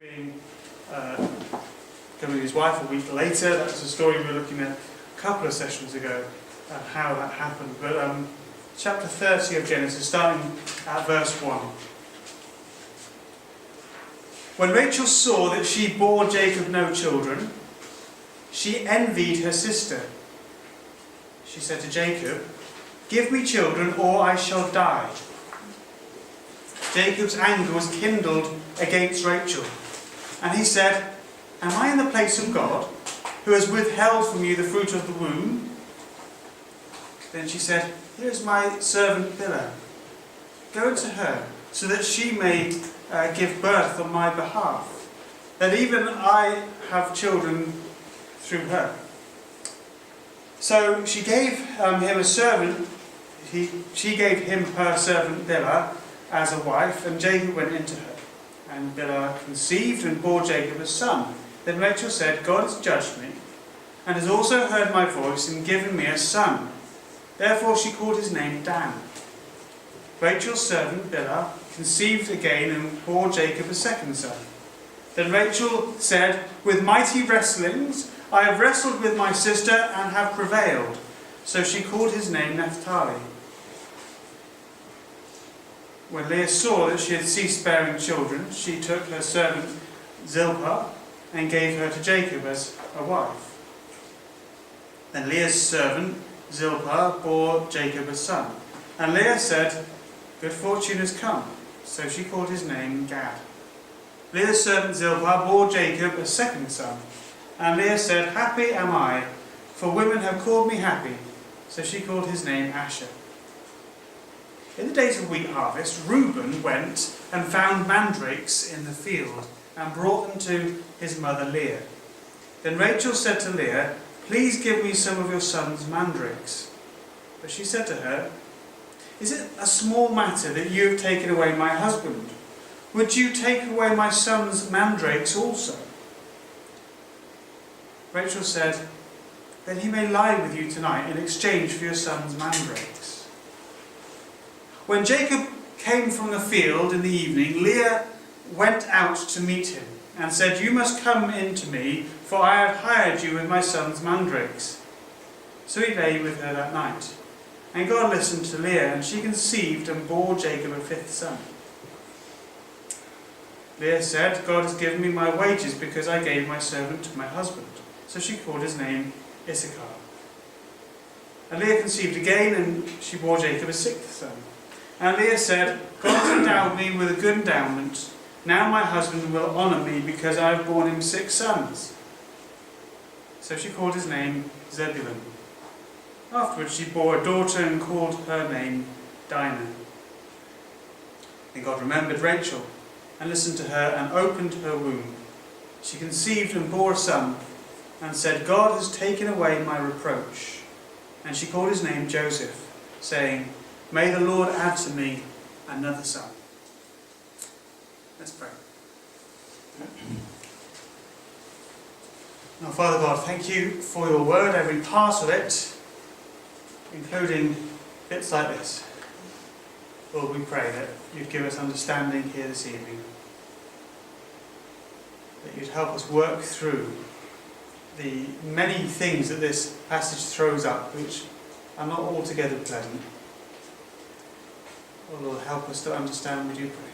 being coming with his wife a week later. That was a story we were looking at a couple of sessions ago, how that happened. But chapter 30 of Genesis, starting at verse 1. When Rachel saw that she bore Jacob no children, she envied her sister. She said to Jacob, "Give me children, or I shall die." Jacob's anger was kindled against Rachel, and he said, "Am I in the place of God, who has withheld from you the fruit of the womb?" Then she said, "Here is my servant Bilhah. Go to her, so that she may give birth on my behalf, that even I have children through her." So she gave him a servant. She gave him her servant Bilhah as a wife, and Jacob went into her. And Bilhah conceived and bore Jacob a son. Then Rachel said, "God has judged me, and has also heard my voice and given me a son." Therefore she called his name Dan. Rachel's servant Bilhah conceived again and bore Jacob a second son. Then Rachel said, "With mighty wrestlings I have wrestled with my sister and have prevailed." So she called his name Naphtali. When Leah saw that she had ceased bearing children, she took her servant Zilpah and gave her to Jacob as a wife. Then Leah's servant Zilpah bore Jacob a son. And Leah said, "Good fortune has come." So she called his name Gad. Leah's servant Zilpah bore Jacob a second son. And Leah said, "Happy am I, for women have called me happy." So she called his name Asher. In the days of wheat harvest, Reuben went and found mandrakes in the field and brought them to his mother Leah. Then Rachel said to Leah, "Please give me some of your son's mandrakes." But she said to her, "Is it a small matter that you have taken away my husband? Would you take away my son's mandrakes also?" Rachel said, "Then he may lie with you tonight in exchange for your son's mandrakes." When Jacob came from the field in the evening, Leah went out to meet him and said, "You must come in to me, for I have hired you with my son's mandrakes." So he lay with her that night. And God listened to Leah, and she conceived and bore Jacob a fifth son. Leah said, "God has given me my wages because I gave my servant to my husband." So she called his name Issachar. And Leah conceived again, and she bore Jacob a sixth son. And Leah said, "God has endowed me with a good endowment. Now my husband will honour me because I have borne him 6 sons. So she called his name Zebulun. Afterwards she bore a daughter and called her name Dinah. Then God remembered Rachel and listened to her and opened her womb. She conceived and bore a son and said, "God has taken away my reproach." And she called his name Joseph, saying, "May the Lord add to me another son." Let's pray. Now, Father God, thank you for your word, every part of it, including bits like this. Lord, we pray that you'd give us understanding here this evening, that you'd help us work through the many things that this passage throws up, which are not altogether pleasant. Oh Lord, help us to understand, we do pray.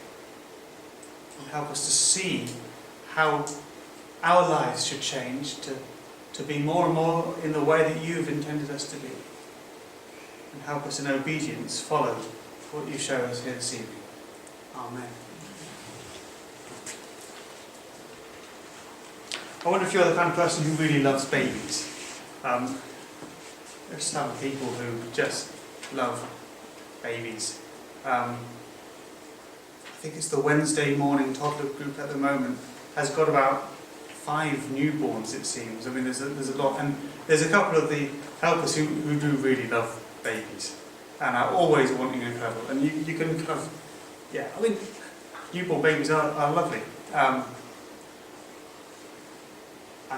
And help us to see how our lives should change to be more and more in the way that you've intended us to be. And help us in obedience follow what you show us here this evening. Amen. I wonder if you're the kind of person who really loves babies. There's some people who just love babies. I think it's the Wednesday morning toddler group at the moment has got about 5 newborns, it seems. I mean, there's a lot, and there's a couple of the helpers who do really love babies and are always wanting a cuddle. And you can kind of, yeah, I mean, newborn babies are lovely. I'm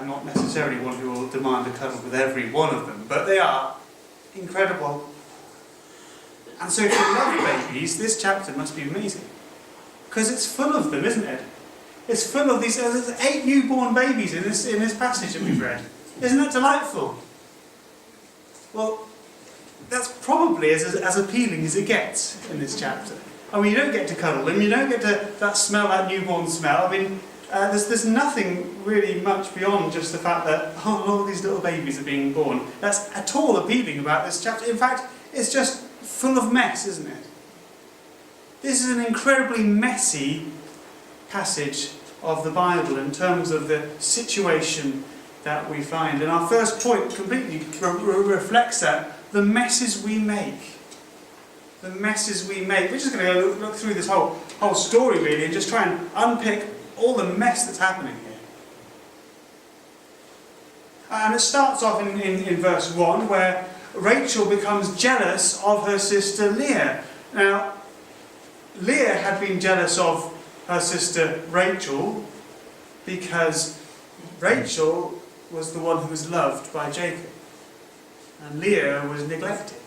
not necessarily one who will demand a cuddle with every one of them, but they are incredible. And so if you love babies, this chapter must be amazing. Because it's full of them, isn't it? It's full of these, there's 8 newborn babies in this passage that we've read. Isn't that delightful? Well, that's probably as appealing as it gets in this chapter. I mean, you don't get to cuddle them, you don't get to that newborn smell. I mean, there's nothing really much beyond just the fact that all these little babies are being born. That's at all appealing about this chapter. In fact, it's just full of mess, isn't it? This is an incredibly messy passage of the Bible in terms of the situation that we find. And our first point completely reflects that. The messes we make. The messes we make. We're just going to go look through this whole story really and just try and unpick all the mess that's happening here. And it starts off in verse 1 where Rachel becomes jealous of her sister Leah. Now, Leah had been jealous of her sister Rachel because Rachel was the one who was loved by Jacob and Leah was neglected.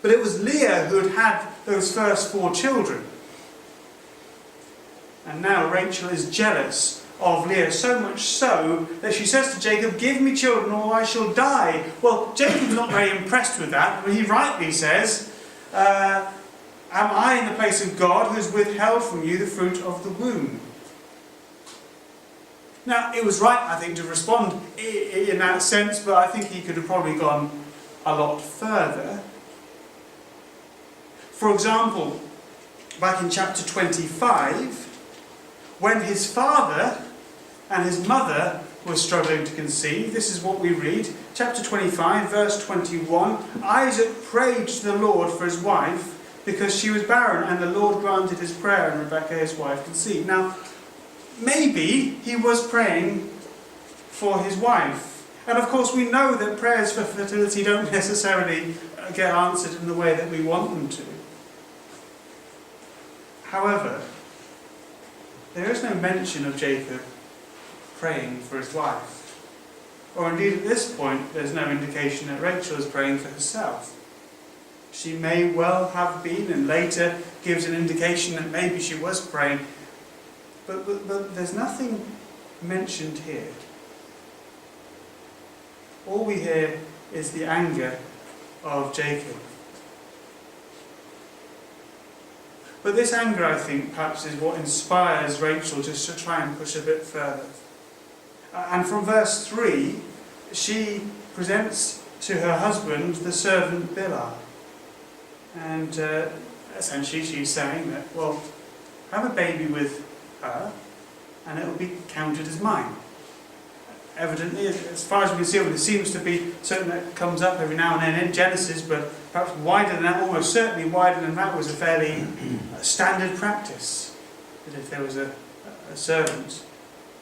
But it was Leah who had those first 4 children. And now Rachel is jealous of Leah, so much so that she says to Jacob, "Give me children or I shall die." Well, Jacob's not very impressed with that, but he rightly says, "Am I in the place of God who has withheld from you the fruit of the womb?" Now, it was right, I think, to respond in that sense, but I think he could have probably gone a lot further. For example, back in chapter 25, when his father and his mother were struggling to conceive, this is what we read. Chapter 25, verse 21, Isaac prayed to the Lord for his wife because she was barren, and the Lord granted his prayer, and Rebekah his wife conceived. Now, maybe he was praying for his wife. And of course we know that prayers for fertility don't necessarily get answered in the way that we want them to. However, there is no mention of Jacob praying for his wife. Or indeed at this point there's no indication that Rachel is praying for herself. She may well have been, and later gives an indication that maybe she was praying. But there's nothing mentioned here. All we hear is the anger of Jacob. But this anger, I think, perhaps is what inspires Rachel just to try and push a bit further. And from verse 3, she presents to her husband the servant Bilhah. And essentially she's saying that, well, have a baby with her and it will be counted as mine. Evidently, as far as we can see, it seems to be something that comes up every now and then in Genesis, but perhaps wider than that, almost certainly wider than that, was a fairly standard practice. That if there was a servant,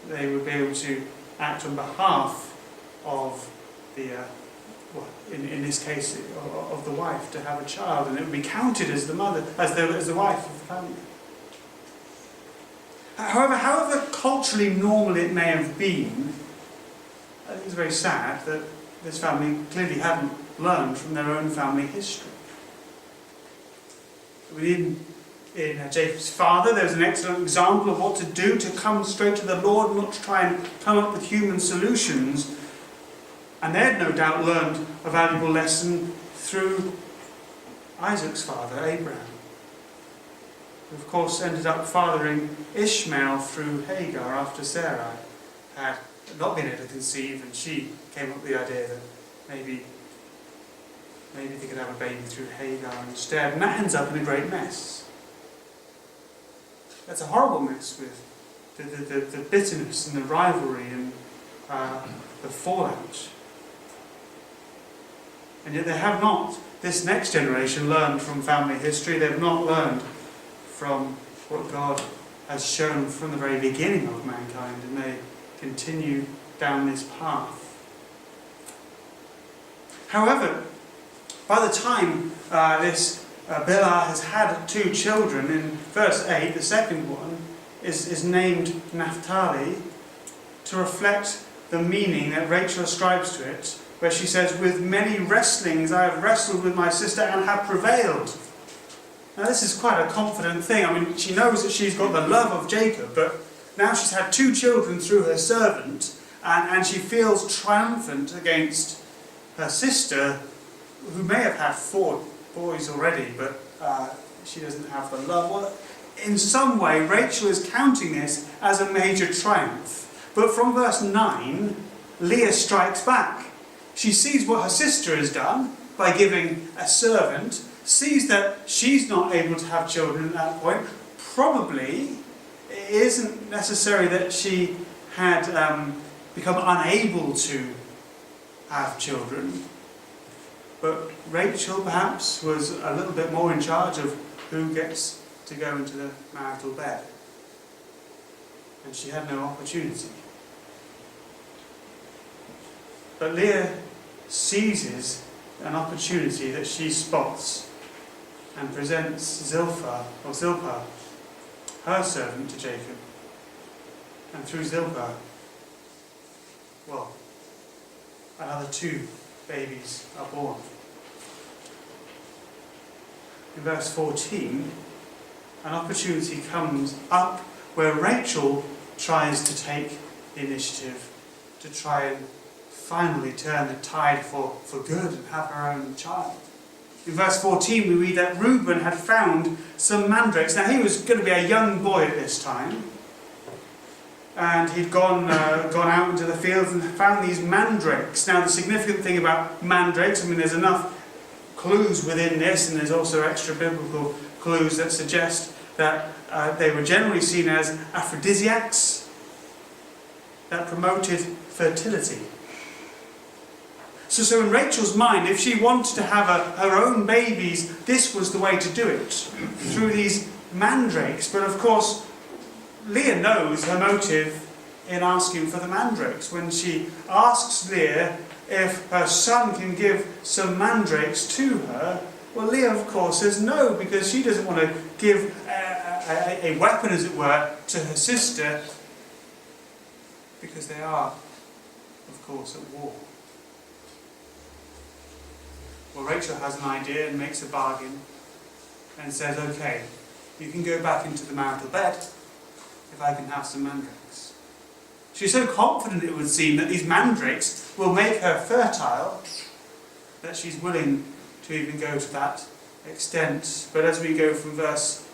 they would be able to act on behalf of the, in this case, of the wife, to have a child, and it would be counted as the mother, as the wife of the family. However culturally normal it may have been, I think it's very sad that this family clearly hadn't learned from their own family history. In Jacob's father, there's an excellent example of what to do to come straight to the Lord, not to try and come up with human solutions. And they had no doubt learned a valuable lesson through Isaac's father, Abraham, who of course ended up fathering Ishmael through Hagar after Sarai had not been able to conceive, and she came up with the idea that maybe they could have a baby through Hagar instead, and that ends up in a great mess. That's a horrible mess with the bitterness and the rivalry and the fallout. And yet they have not, this next generation, learned from family history. They've not learned from what God has shown from the very beginning of mankind, and they continue down this path. However, by the time this Bilhah has had 2 children, in verse 8, the second one is named Naphtali to reflect the meaning that Rachel ascribes to it, where she says, "With many wrestlings I have wrestled with my sister and have prevailed." Now this is quite a confident thing. I mean, she knows that she's got the love of Jacob, but now she's had 2 children through her servant, and she feels triumphant against her sister, who may have had 4 boys already, but she doesn't have the love. Well, in some way, Rachel is counting this as a major triumph. But from verse 9, Leah strikes back. She sees what her sister has done by giving a servant, sees that she's not able to have children at that point. Probably it isn't necessary that she had become unable to have children. But Rachel perhaps was a little bit more in charge of who gets to go into the marital bed. And she had no opportunity. But Leah seizes an opportunity that she spots and presents Zilpah, her servant, to Jacob. And through Zilpah, well, another 2 babies are born. In verse 14, an opportunity comes up where Rachel tries to take the initiative to try and finally turn the tide for good and have her own child. In verse 14 we read that Reuben had found some mandrakes. Now he was going to be a young boy at this time, and he'd gone out into the fields and found these mandrakes. Now the significant thing about mandrakes, I mean there's enough clues within this, and there's also extra biblical clues that suggest that they were generally seen as aphrodisiacs that promoted fertility. So in Rachel's mind, if she wanted to have her own babies, this was the way to do it, through these mandrakes. But of course, Leah knows her motive in asking for the mandrakes. When she asks Leah if her son can give some mandrakes to her, well, Leah, of course, says no, because she doesn't want to give a weapon, as it were, to her sister, because they are, of course, at war. Well, Rachel has an idea and makes a bargain and says, okay, you can go back into the marital bed if I can have some mandrakes. She's so confident, it would seem, that these mandrakes will make her fertile that she's willing to even go to that extent. But as we go from verse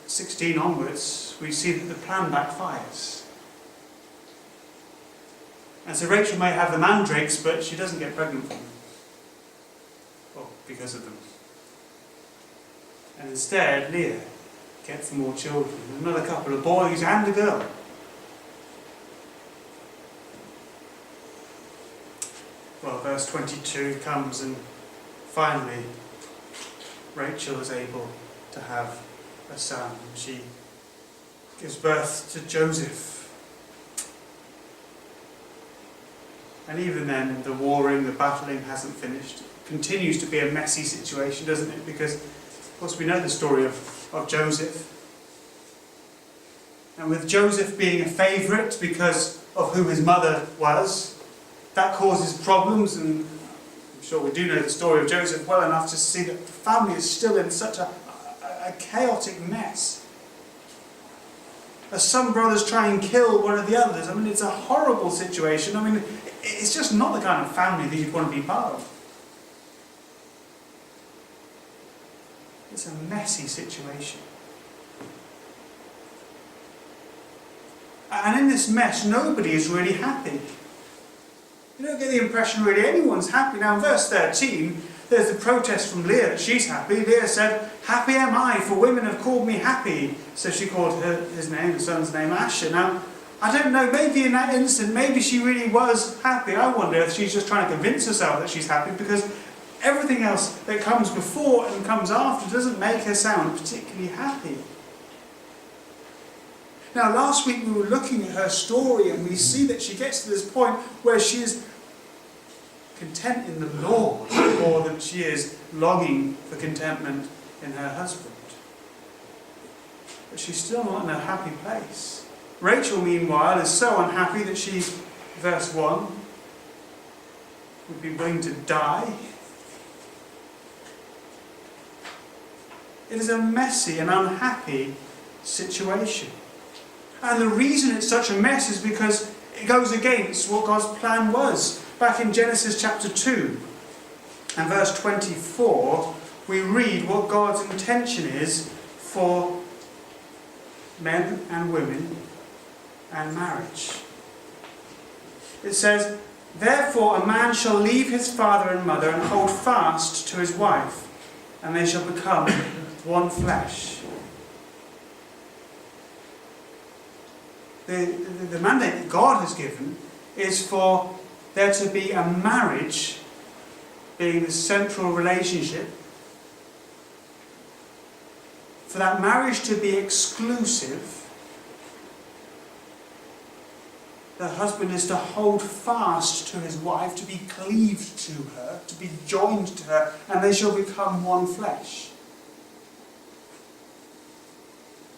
16 onwards, we see that the plan backfires. And so Rachel may have the mandrakes, but she doesn't get pregnant from them. Well, because of them. And instead, Leah gets more children, another couple of boys and a girl. Well, verse 22 comes, and finally Rachel is able to have a son. She gives birth to Joseph. And even then, the warring, the battling hasn't finished. It continues to be a messy situation, doesn't it? Because, of course, we know the story of Joseph. And with Joseph being a favourite because of who his mother was, that causes problems, and I'm sure we do know the story of Joseph well enough to see that the family is still in such a chaotic mess. As some brothers try and kill one of the others, I mean, it's a horrible situation. I mean, it's just not the kind of family that you'd want to be part of. It's a messy situation. And in this mess, nobody is really happy. You don't get the impression really anyone's happy. Now in verse 13, there's the protest from Leah that she's happy. Leah said, "Happy am I, for women have called me happy." So she called his name, the son's name, Asher. Now, I don't know, maybe in that instant, maybe she really was happy. I wonder if she's just trying to convince herself that she's happy, because everything else that comes before and comes after doesn't make her sound particularly happy. Now, last week we were looking at her story, and we see that she gets to this point where she is content in the Lord more than she is longing for contentment in her husband. But she's still not in a happy place. Rachel, meanwhile, is so unhappy that she, verse 1, would be willing to die. It is a messy and unhappy situation. And the reason it's such a mess is because it goes against what God's plan was. Back in Genesis chapter 2 and verse 24, we read what God's intention is for men and women and marriage. It says, "Therefore a man shall leave his father and mother and hold fast to his wife, and they shall become one flesh." The mandate that God has given is for there to be a marriage being the central relationship, for that marriage to be exclusive. The husband is to hold fast to his wife, to be cleaved to her, to be joined to her, and they shall become one flesh.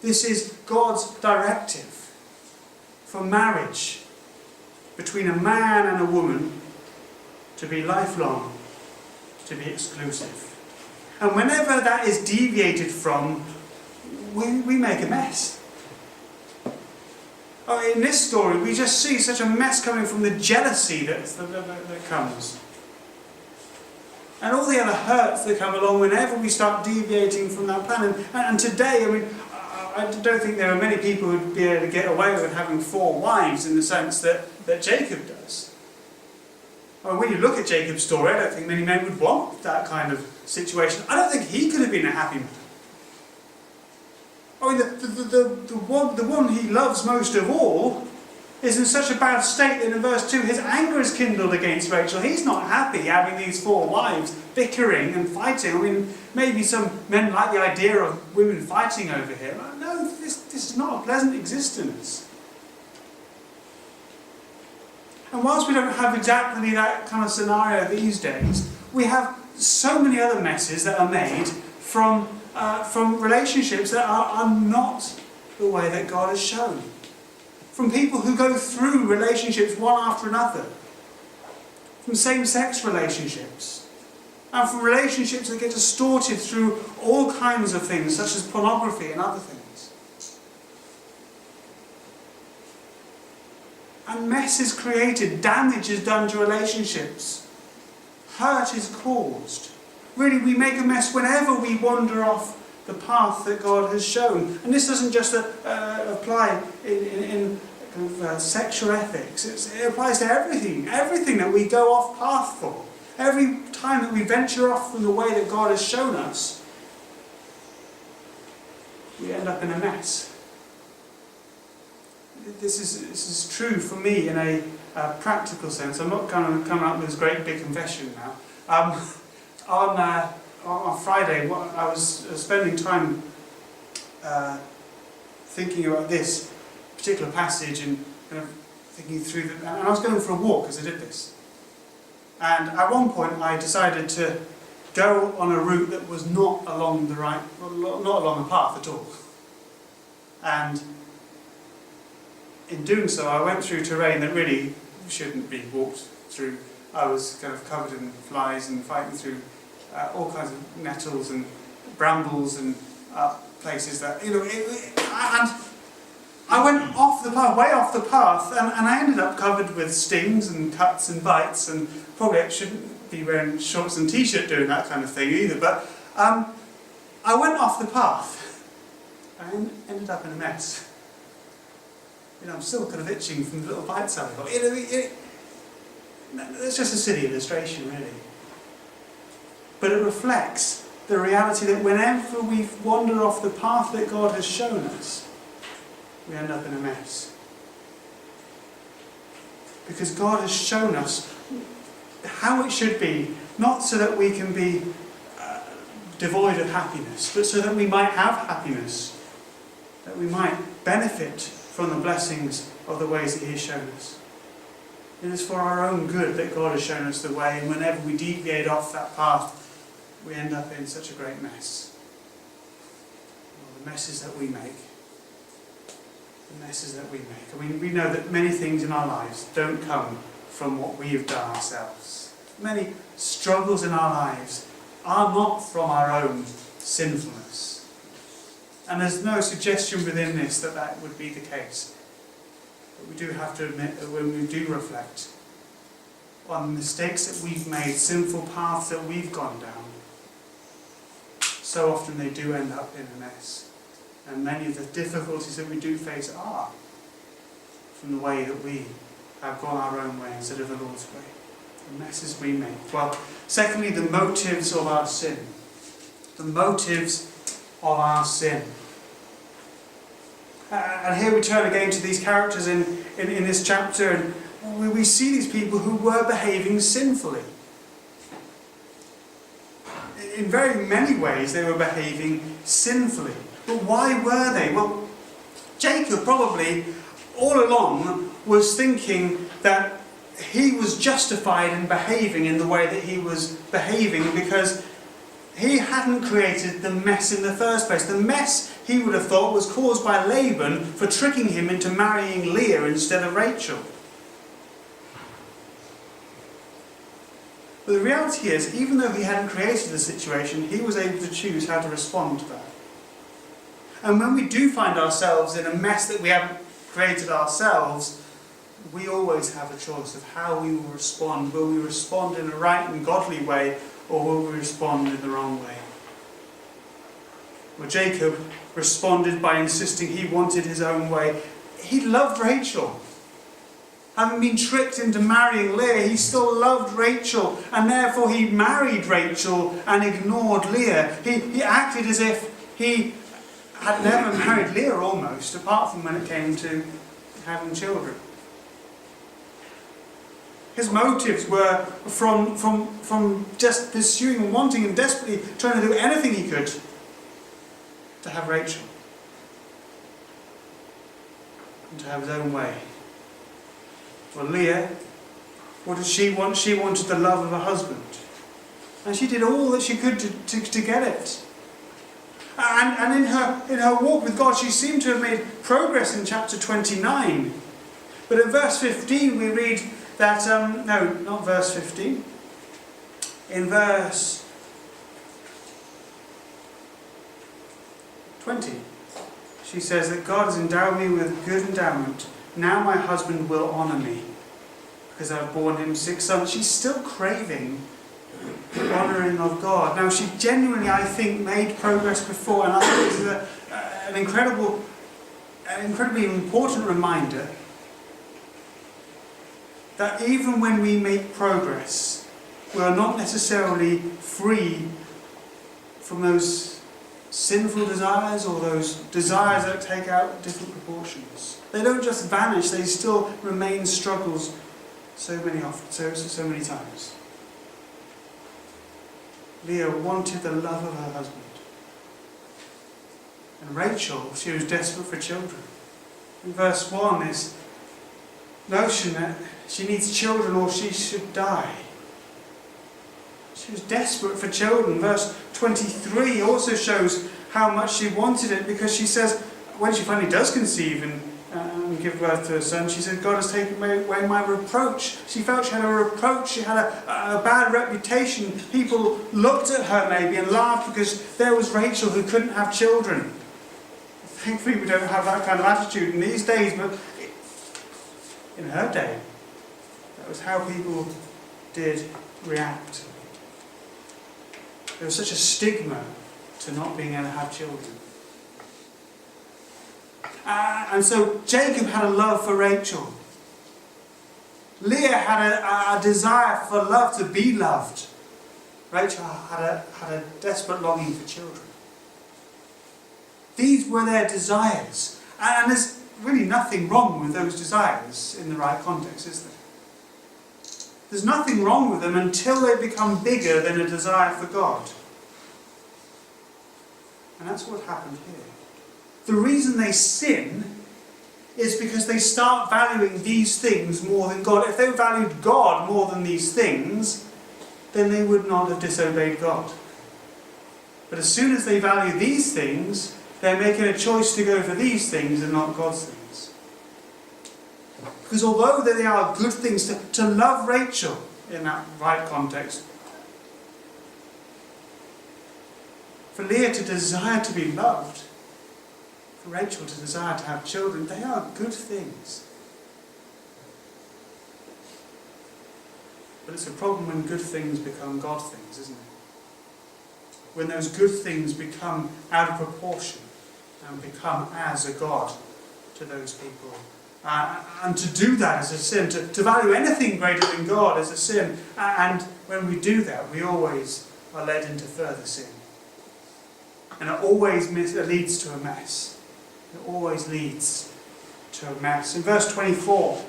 This is God's directive for marriage between a man and a woman, to be lifelong, to be exclusive. And whenever that is deviated from, we make a mess. In this story, we just see such a mess coming from the jealousy that comes. And all the other hurts that come along whenever we start deviating from that plan. And today, I don't think there are many people who would be able to get away with having 4 wives in the sense that Jacob does. When you look at Jacob's story, I don't think many men would want that kind of situation. I don't think he could have been a happy man. The one he loves most of all is in such a bad state that in verse 2 his anger is kindled against Rachel. He's not happy having these 4 wives bickering and fighting. Maybe some men like the idea of women fighting over him. No, this is not a pleasant existence. And whilst we don't have exactly that kind of scenario these days, we have so many other messes that are made from relationships that are not the way that God has shown. From people who go through relationships one after another. From same-sex relationships. And from relationships that get distorted through all kinds of things, such as pornography and other things. And mess is created, damage is done to relationships. Hurt is caused. Really, we make a mess whenever we wander off the path that God has shown. And this doesn't just apply in sexual ethics. It applies to everything that we go off path for. Every time that we venture off from the way that God has shown us, we end up in a mess. This is true for me in a practical sense. I'm not going to come up with this great big confession now. On Friday, I was spending time thinking about this particular passage and kind of thinking through and I was going for a walk as I did this. And at one point I decided to go on a route that was not along a path at all. And in doing so, I went through terrain that really shouldn't be walked through. I was kind of covered in flies and fighting through all kinds of nettles and brambles and places that, and I went off the path, way off the path, and I ended up covered with stings and cuts and bites, and probably I shouldn't be wearing shorts and t-shirt doing that kind of thing either, but I went off the path and ended up in a mess. I'm still kind of itching from the little bites I got. It's just a silly illustration, really. But it reflects the reality that whenever we wander off the path that God has shown us, we end up in a mess. Because God has shown us how it should be, not so that we can be devoid of happiness, but so that we might have happiness, that we might benefit from the blessings of the ways that He has shown us. It is for our own good that God has shown us the way, and whenever we deviate off that path, we end up in such a great mess. Well, the messes that we make. The messes that we make. We know that many things in our lives don't come from what we have done ourselves. Many struggles in our lives are not from our own sinfulness. And there's no suggestion within this that that would be the case. But we do have to admit that when we do reflect on mistakes that we've made, sinful paths that we've gone down, so often they do end up in a mess. And many of the difficulties that we do face are from the way that we have gone our own way instead of the Lord's way. The messes we make. Well, secondly, the motives of our sin. The motives of our sin. And here we turn again to these characters in this chapter, and we see these people who were behaving sinfully. In very many ways they were behaving sinfully. But why were they? Well, Jacob probably all along was thinking that he was justified in behaving in the way that he was behaving because he hadn't created the mess in the first place. The mess, he would have thought, was caused by Laban for tricking him into marrying Leah instead of Rachel. But the reality is, even though he hadn't created the situation, he was able to choose how to respond to that. And when we do find ourselves in a mess that we haven't created ourselves, we always have a choice of how we will respond. Will we respond in a right and godly way, or will we respond in the wrong way? Well, Jacob responded by insisting he wanted his own way. He loved Rachel. Having been tricked into marrying Leah, he still loved Rachel, and therefore he married Rachel and ignored Leah. He acted as if he had never married Leah almost, apart from when it came to having children. His motives were from just pursuing and wanting and desperately trying to do anything he could to have Rachel. And to have his own way. Well, Leah, what did she want? She wanted the love of her husband. And she did all that she could to get it. And in her walk with God, she seemed to have made progress in chapter 29. But in verse 15 we read that, no, not verse 15. In verse 20, she says that God has endowed me with good endowment. Now my husband will honour me, because I've borne him 6 sons. She's still craving the honouring of God. Now she genuinely, I think, made progress before, and I think this is an incredibly important reminder that even when we make progress, we are not necessarily free from those sinful desires or those desires that take out different proportions. They don't just vanish, they still remain struggles so many times. Leah wanted the love of her husband. And Rachel, she was desperate for children. In verse 1 is notion that she needs children or she should die. She was desperate for children. Verse 23 also shows how much she wanted it, because she says, when she finally does conceive and give birth to a son, she said, God has taken away my reproach. She felt she had a reproach, she had a bad reputation. People looked at her maybe and laughed because there was Rachel who couldn't have children. Thankfully we don't have that kind of attitude in these days, but in her day, that was how people did react. There was such a stigma to not being able to have children. And so Jacob had a love for Rachel. Leah had a desire for love, to be loved. Rachel had a desperate longing for children. These were their desires. And there's really nothing wrong with those desires in the right context, is there? There's nothing wrong with them until they become bigger than a desire for God. And that's what happened here. The reason they sin is because they start valuing these things more than God. If they valued God more than these things, then they would not have disobeyed God. But as soon as they value these things, they're making a choice to go for these things and not God's things. Because although they are good things to love Rachel in that right context, for Leah to desire to be loved, for Rachel to desire to have children, they are good things. But it's a problem when good things become God things, isn't it? When those good things become out of proportion and become as a God to those people. And to do that is a sin. To value anything greater than God is a sin. And when we do that, we always are led into further sin. And it always leads to a mess. It always leads to a mess. In verse 24,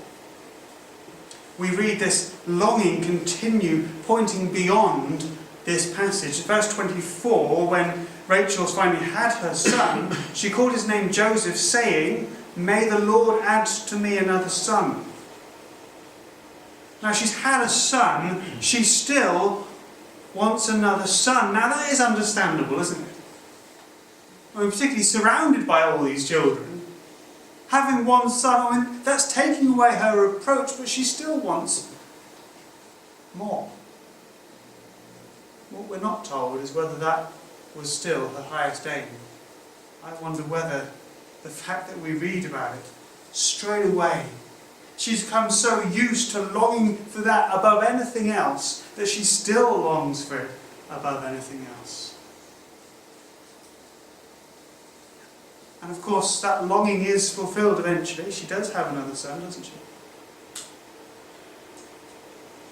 we read this longing continue, pointing beyond this passage. Verse 24, when Rachel finally had her son, she called his name Joseph, saying, "May the Lord add to me another son." Now she's had a son, she still wants another son. Now that is understandable, isn't it? I mean, particularly surrounded by all these children. Having one son, I mean, that's taking away her reproach, but she still wants more. What we're not told is whether that was still her highest aim. I wonder whether the fact that we read about it straight away, she's become so used to longing for that above anything else that she still longs for it above anything else. And of course that longing is fulfilled eventually. She does have another son, doesn't she?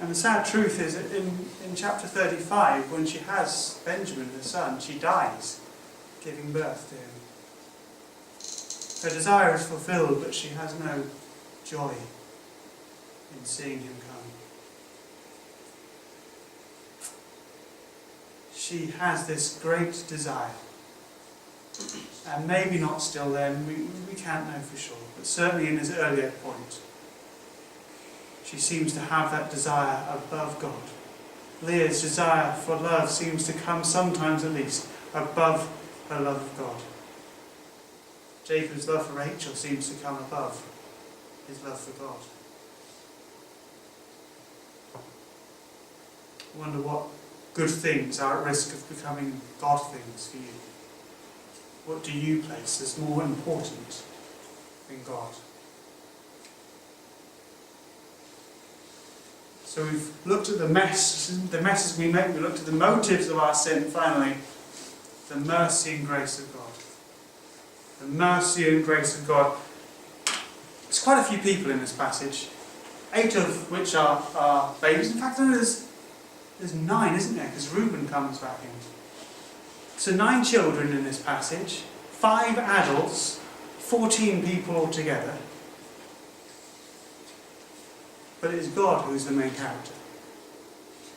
And the sad truth is that in chapter 35, when she has Benjamin, her son, she dies giving birth to him. Her desire is fulfilled, but she has no joy in seeing him come. She has this great desire. And maybe not still then, we can't know for sure, but certainly in his earlier point, she seems to have that desire above God. Leah's desire for love seems to come sometimes at least above her love of God. Jacob's love for Rachel seems to come above his love for God. I wonder what good things are at risk of becoming God things for you. What do you place as more important than God? So we've looked at the messes we make, we looked at the motives of our sin, finally, the mercy and grace of God. The mercy and grace of God. There's quite a few people in this passage, 8 of which are babies. In fact, there's 9, isn't there? Because Reuben comes back in. So 9 children in this passage, 5 adults, 14 people altogether. But it is God who is the main character.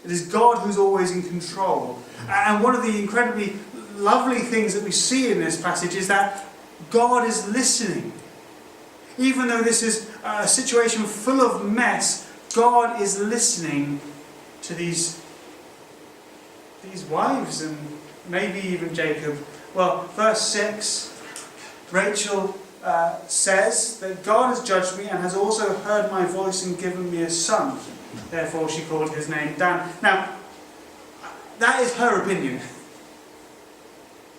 It is God who's always in control. And one of the incredibly lovely things that we see in this passage is that God is listening. Even though this is a situation full of mess, God is listening to these wives and maybe even Jacob. Well, verse 6, Rachel says that God has judged me and has also heard my voice and given me a son. Therefore she called his name Dan. Now, that is her opinion.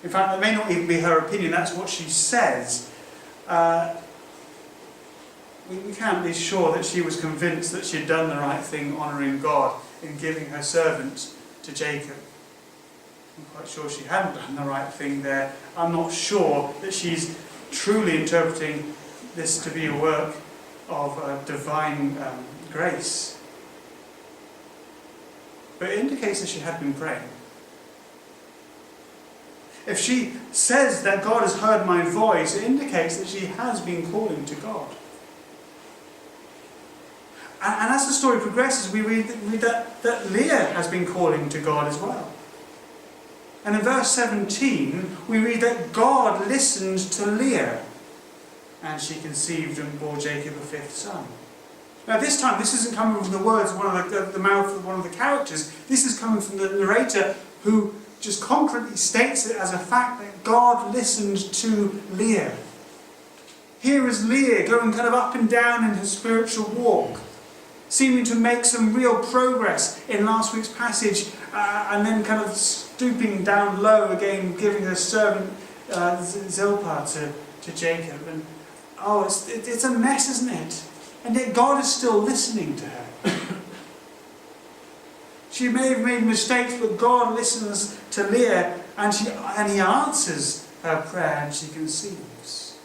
In fact, that may not even be her opinion, that's what she says. We can't be sure that she was convinced that she had done the right thing, honouring God in giving her servant to Jacob. I'm quite sure she hadn't done the right thing there. I'm not sure that she's truly interpreting this to be a work of divine grace. But it indicates that she had been praying. If she says that God has heard my voice, it indicates that she has been calling to God. And as the story progresses, we read that Leah has been calling to God as well. And in verse 17, we read that God listened to Leah, and she conceived and bore Jacob a 5th son. Now this time, this isn't coming from the words of the mouth of one of the characters. This is coming from the narrator, who just concretely states it as a fact that God listened to Leah. Here is Leah going kind of up and down in her spiritual walk, seeming to make some real progress in last week's passage, and then kind of stooping down low again, giving her servant Zilpah to Jacob. And it's a mess, isn't it? And yet God is still listening to her. She may have made mistakes, but God listens to Leah and he answers her prayer and she conceives.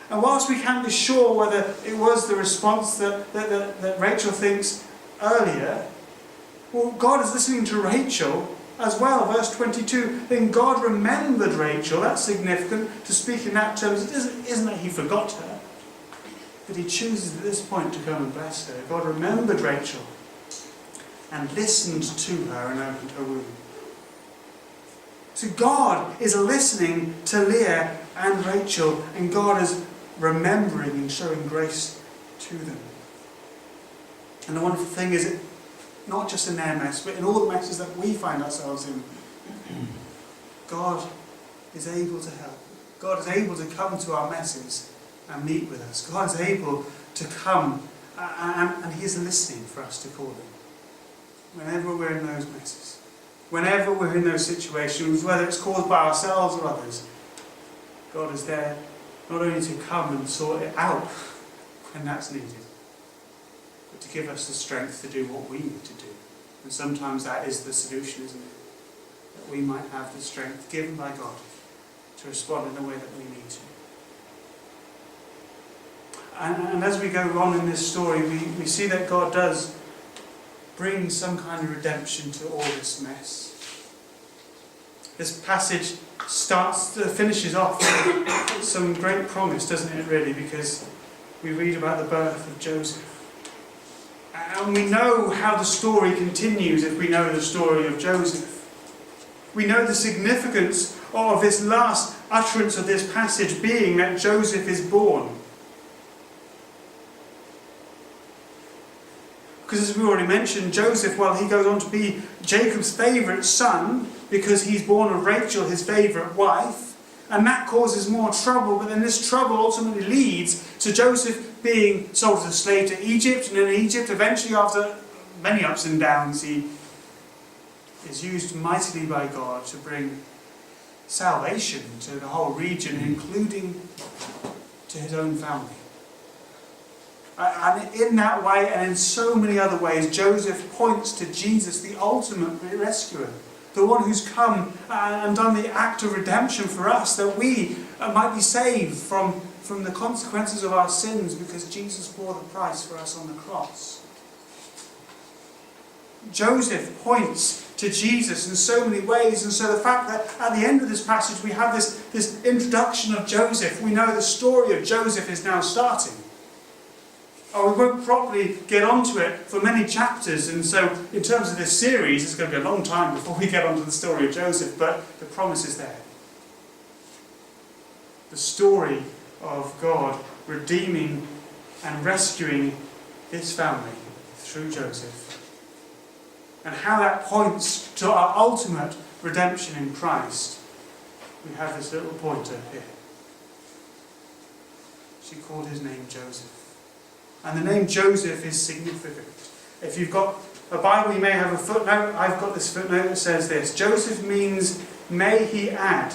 And whilst we can't be sure whether it was the response that Rachel thinks earlier, well, God is listening to Rachel as well. Verse 22, then God remembered Rachel. That's significant to speak in that terms. It isn't that he forgot her, but he chooses at this point to come and bless her. God remembered Rachel and listened to her and opened her womb. So God is listening to Leah and Rachel, and God is remembering and showing grace to them. And the wonderful thing is, not just in their mess, but in all the messes that we find ourselves in, God is able to help. God is able to come to our messes and meet with us. God is able to come and he is listening for us to call him. Whenever we're in those messes, whenever we're in those situations, whether it's caused by ourselves or others, God is there not only to come and sort it out when that's needed, but to give us the strength to do what we need to do. And sometimes that is the solution, isn't it? That we might have the strength given by God to respond in the way that we need to. And as we go on in this story, we see that God does bring some kind of redemption to all this mess. This passage finishes off with some great promise, doesn't it, really? Because we read about the birth of Joseph. And we know how the story continues if we know the story of Joseph. We know the significance of this last utterance of this passage being that Joseph is born. Because as we already mentioned, Joseph, well, he goes on to be Jacob's favourite son because he's born of Rachel, his favourite wife. And that causes more trouble, but then this trouble ultimately leads to Joseph being sold as a slave to Egypt, and in Egypt, eventually after many ups and downs, he is used mightily by God to bring salvation to the whole region, including to his own family. And in that way, and in so many other ways, Joseph points to Jesus, the ultimate rescuer, the one who's come and done the act of redemption for us, that we might be saved from the consequences of our sins, because Jesus bore the price for us on the cross. Joseph points to Jesus in so many ways, and so the fact that at the end of this passage we have this introduction of Joseph, we know the story of Joseph is now starting. We won't properly get onto it for many chapters, and so in terms of this series it's going to be a long time before we get onto the story of Joseph, but the promise is there. The story of God redeeming and rescuing his family through Joseph. And how that points to our ultimate redemption in Christ. We have this little pointer here. She called his name Joseph. And the name Joseph is significant. If you've got a Bible, you may have a footnote. I've got this footnote that says this. Joseph means, may he add,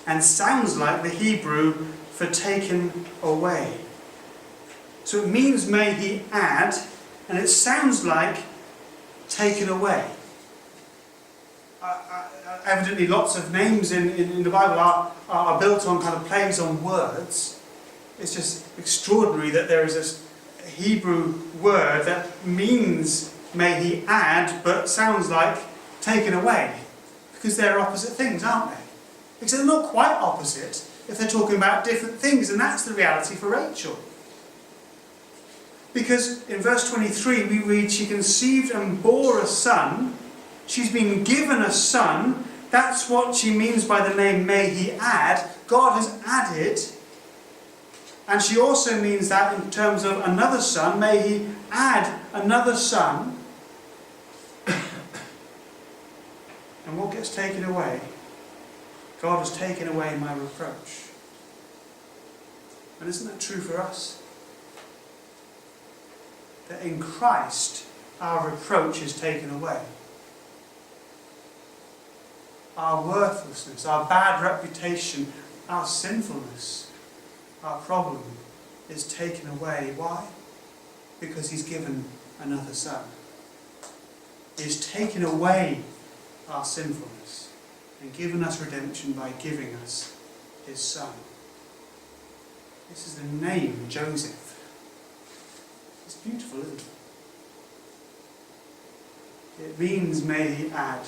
and sounds like the Hebrew for taken away. So it means may he add, and it sounds like taken away. Evidently lots of names in the Bible are built on kind of plays on words. It's just extraordinary that there is this Hebrew word that means may he add, but sounds like taken away. Because they're opposite things, aren't they? Because they're not quite opposite if they're talking about different things, and that's the reality for Rachel. Because in verse 23 we read, she conceived and bore a son. She's been given a son. That's what she means by the name may he add. God has added. And she also means that in terms of another son, may he add another son. And what gets taken away? God has taken away my reproach. And isn't that true for us? That in Christ, our reproach is taken away. Our worthlessness, our bad reputation, our sinfulness, our problem is taken away. Why? Because he's given another Son. He has taken away our sinfulness and given us redemption by giving us his Son. This is the name, Joseph. It's beautiful, isn't it? It means may he add.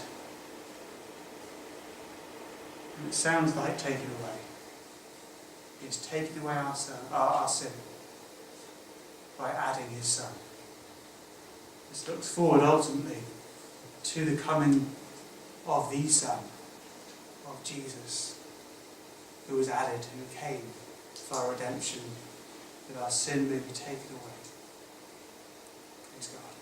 And it sounds like taken away. He has taken away our sin by adding his Son. This looks forward ultimately to the coming of the Son, of Jesus, who was added, who came for our redemption, that our sin may be taken away. Praise God.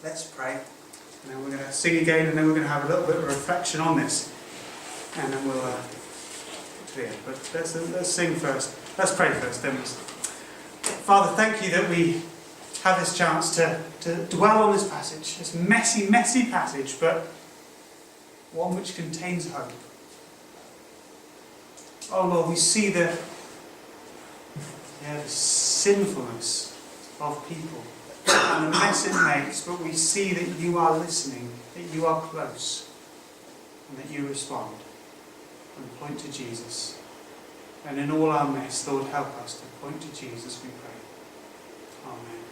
Let's pray, and then we're going to sing again, and then we're going to have a little bit of reflection on this, and then we'll get to the end. But let's sing first. Let's pray first, then. Father, thank you that we have this chance to dwell on this passage, this messy, messy passage, but one which contains hope. Oh Lord, we see the sinfulness of people and the mess it makes, but we see that you are listening, that you are close, and that you respond and point to Jesus. And in all our mess, Lord, help us to point to Jesus, we pray. Amen.